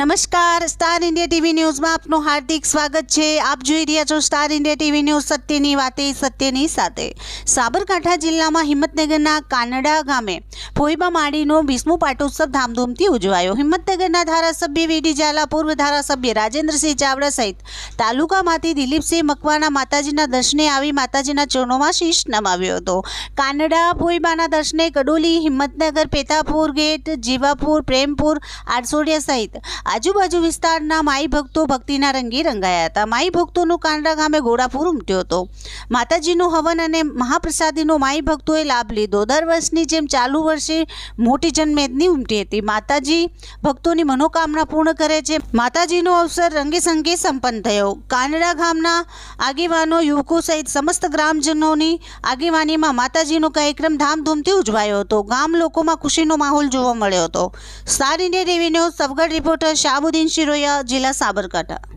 નમસ્કાર, star India TV ન્યૂઝમાં આપનું હાર્દિક સ્વાગત છે। આપ જોઈ રહ્યા છો સ્ટાર ઇન્ડિયા ટીવી ન્યૂઝ, સત્યની વાતે સત્યની સાથે। સાબરકાંઠા જિલ્લામાં હિંમતનગરના કાનડા ગામે ફોઈબા માડીનો 20મો પાટોત્સવ ધામધૂમથી ઉજવાયો। હિંમતનગરના ધારાસભ્ય વીડી ઝાલા, પૂર્વ ધારાસભ્ય રાજેન્દ્રસિંહ ચાવડા સહિત તાલુકામાંથી દિલીપસિંહ મકવાણા માતાજીના દર્શને આવી માતાજીના ચરણોમાં શીશ નમાવ્યો હતો। કાનડા ફોઈબાના દર્શને કડોલી, હિંમતનગર, પેતાપુર ગેટ, જીવાપુર, પ્રેમપુર, આરસોડિયા સહિત આજુબાજુ વિસ્તારના માઈ ભક્તો ભક્તિના રંગે રંગાયા હતા। માઈ ભક્તોનું કાનડા ગામે ઘોડાપુર ઉમટ્યો હતો। માતાજીનું હવન અને મહાપ્રસાદીનો માઈ ભક્તોએ લાભ લીધો। દર વર્ષની જેમ ચાલુ વર્ષે મોટી જનમેદની ઉમટી હતી। માતાજી ભક્તોની મનોકામના પૂર્ણ કરે છે। માતાજીનો અવસર રંગે સંગે સંપન્ન થયો। કાનડા ગામના આગેવાનો, યુવકો સહિત સમસ્ત ગ્રામજનોની આગેવાનીમાં માતાજીનો કાર્યક્રમ ધામધૂમથી ઉજવાયો હતો। ગામ લોકોમાં ખુશીનો માહોલ જોવા મળ્યો હતો। Star India TV News, Savgadh reporter Shahabuddin Shiroya, જિલ્લા સાબરકાંઠા।